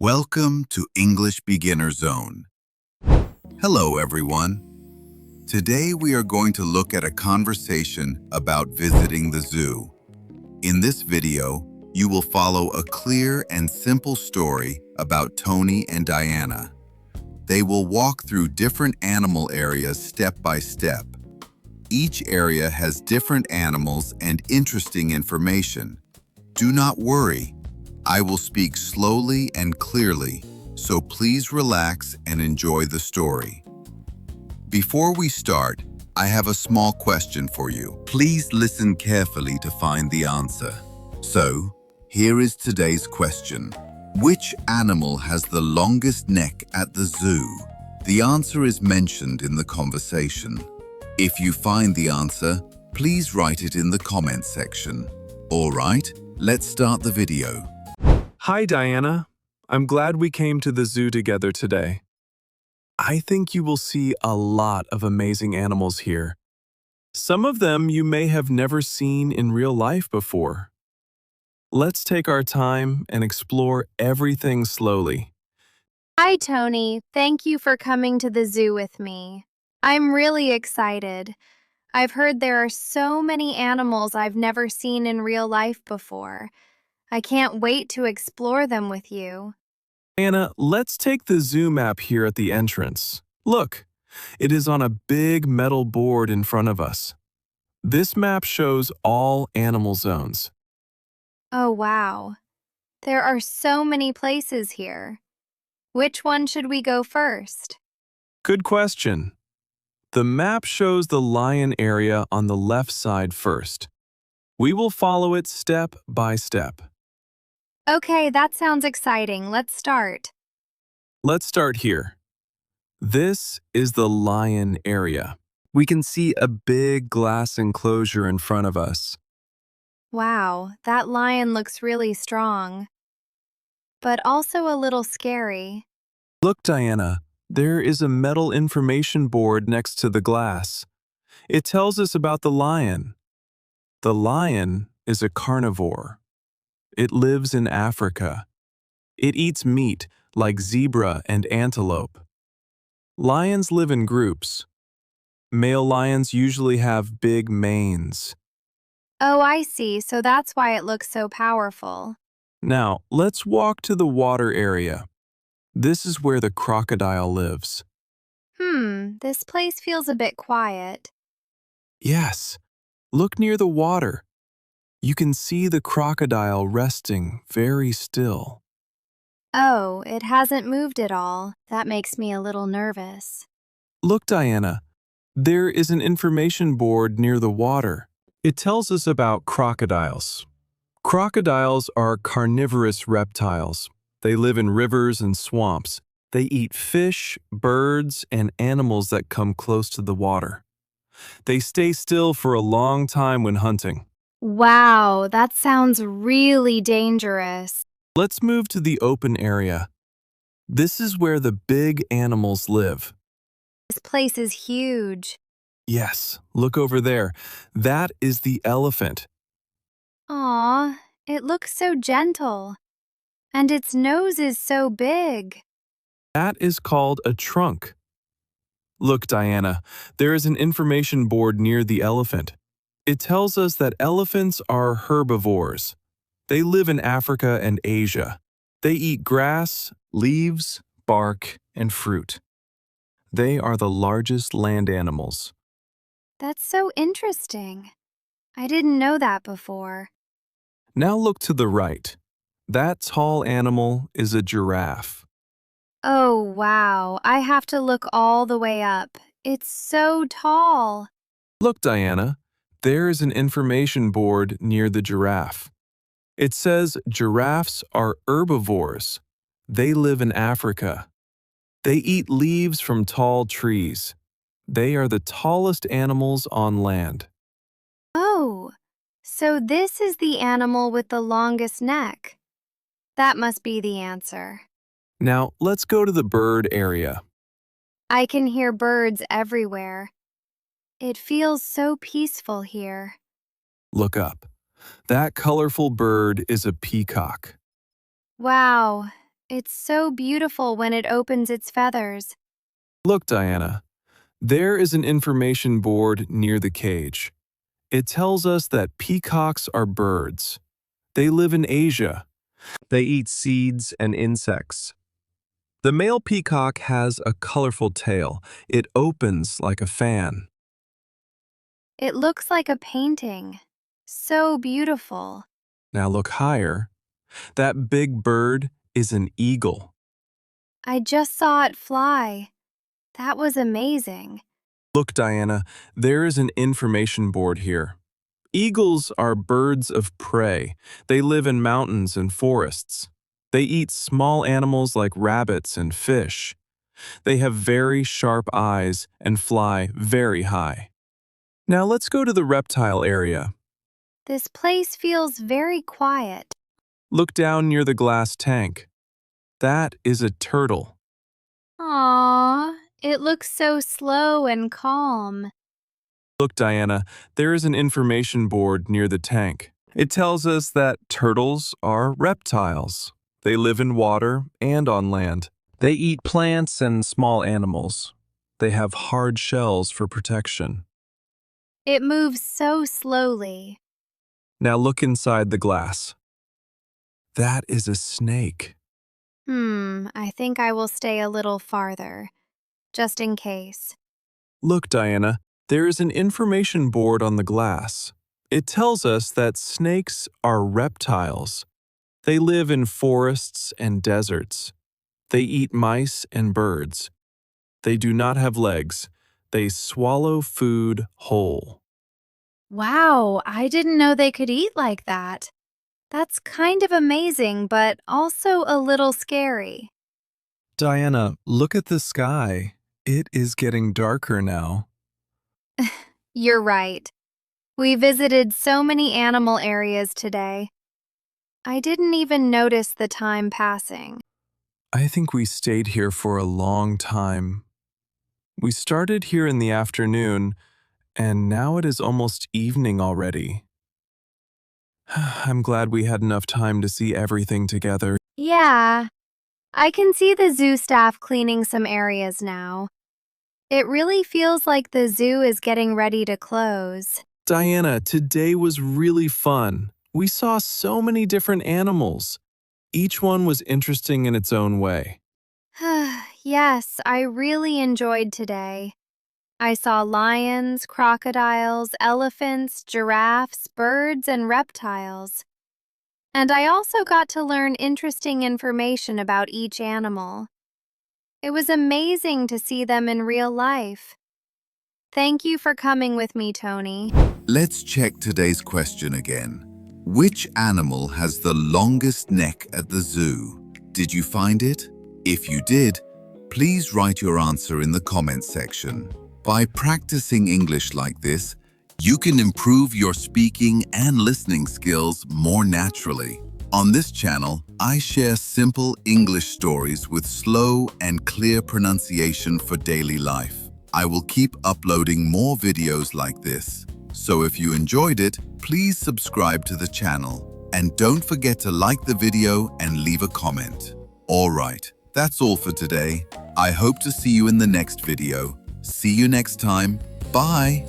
Welcome to English Beginner Zone. Hello, everyone. Today we are going to look at a conversation about visiting the zoo. In this video, you will follow a clear and simple story about Tony and Diana. They will walk through different animal areas step by step. Each area has different animals and interesting information. Do not worry. I will speak slowly and clearly, so please relax and enjoy the story. Before we start, I have a small question for you. Please listen carefully to find the answer. So, here is today's question. Which animal has the longest neck at the zoo? The answer is mentioned in the conversation. If you find the answer, please write it in the comment section. All right, let's start the video. Hi, Diana. I'm glad we came to the zoo together today. I think you will see a lot of amazing animals here. Some of them you may have never seen in real life before. Let's take our time and explore everything slowly. Hi, Tony. Thank you for coming to the zoo with me. I'm really excited. I've heard there are so many animals I've never seen in real life before. I can't wait to explore them with you. Diana, let's take the zoo map here at the entrance. Look, it is on a big metal board in front of us. This map shows all animal zones. Oh, wow. There are so many places here. Which one should we go first? Good question. The map shows the lion area on the left side first. We will follow it step by step. Okay, that sounds exciting. Let's start. Let's start here. This is the lion area. We can see a big glass enclosure in front of us. Wow, that lion looks really strong, but also a little scary. Look, Diana, there is a metal information board next to the glass. It tells us about the lion. The lion is a carnivore. It lives in Africa. It eats meat like zebra and antelope. Lions live in groups. Male lions usually have big manes. Oh, I see. So that's why it looks so powerful. Now, let's walk to the water area. This is where the crocodile lives. This place feels a bit quiet. Yes, look near the water. You can see the crocodile resting very still. Oh, it hasn't moved at all. That makes me a little nervous. Look, Diana, there is an information board near the water. It tells us about crocodiles. Crocodiles are carnivorous reptiles. They live in rivers and swamps. They eat fish, birds, and animals that come close to the water. They stay still for a long time when hunting. Wow, that sounds really dangerous. Let's move to the open area. This is where the big animals live. This place is huge. Yes, look over there. That is the elephant. Aw, it looks so gentle. And its nose is so big. That is called a trunk. Look, Diana, there is an information board near the elephant. It tells us that elephants are herbivores. They live in Africa and Asia. They eat grass, leaves, bark, and fruit. They are the largest land animals. That's so interesting. I didn't know that before. Now look to the right. That tall animal is a giraffe. Oh, wow. I have to look all the way up. It's so tall. Look, Diana, there is an information board near the giraffe. It says giraffes are herbivores. They live in Africa. They eat leaves from tall trees. They are the tallest animals on land. Oh, so this is the animal with the longest neck. That must be the answer. Now, let's go to the bird area. I can hear birds everywhere. It feels so peaceful here. Look up. That colorful bird is a peacock. Wow, It's so beautiful when it opens its feathers. Look, Diana, there is an information board near the cage. It tells us that peacocks are birds. They live in Asia. They eat seeds and insects. The male peacock has a colorful tail. It opens like a fan. It looks like a painting. So beautiful. Now look higher. That big bird is an eagle. I just saw it fly. That was amazing. Look, Diana, there is an information board here. Eagles are birds of prey. They live in mountains and forests. They eat small animals like rabbits and fish. They have very sharp eyes and fly very high. Now let's go to the reptile area. This place feels very quiet. Look down near the glass tank. That is a turtle. Aww, it looks so slow and calm. Look, Diana, there is an information board near the tank. It tells us that turtles are reptiles. They live in water and on land. They eat plants and small animals. They have hard shells for protection. It moves so slowly. Now look inside the glass. That is a snake. I think I will stay a little farther, just in case. Look, Diana, there is an information board on the glass. It tells us that snakes are reptiles. They live in forests and deserts. They eat mice and birds. They do not have legs. They swallow food whole. Wow, I didn't know they could eat like that. That's kind of amazing, but also a little scary. Diana, look at the sky. It is getting darker now. You're right. We visited so many animal areas today. I didn't even notice the time passing. I think we stayed here for a long time. We started here in the afternoon, and now it is almost evening already. I'm glad we had enough time to see everything together. Yeah, I can see the zoo staff cleaning some areas now. It really feels like the zoo is getting ready to close. Diana, today was really fun. We saw so many different animals. Each one was interesting in its own way. Yes, I really enjoyed today. I saw lions, crocodiles, elephants, giraffes, birds, and reptiles. And I also got to learn interesting information about each animal. It was amazing to see them in real life. Thank you for coming with me, Tony. Let's check today's question again. Which animal has the longest neck at the zoo? Did you find it? If you did, please write your answer in the comments section. By practicing English like this, you can improve your speaking and listening skills more naturally. On this channel, I share simple English stories with slow and clear pronunciation for daily life. I will keep uploading more videos like this. So if you enjoyed it, please subscribe to the channel. And don't forget to like the video and leave a comment. Alright, that's all for today. I hope to see you in the next video. See you next time. Bye!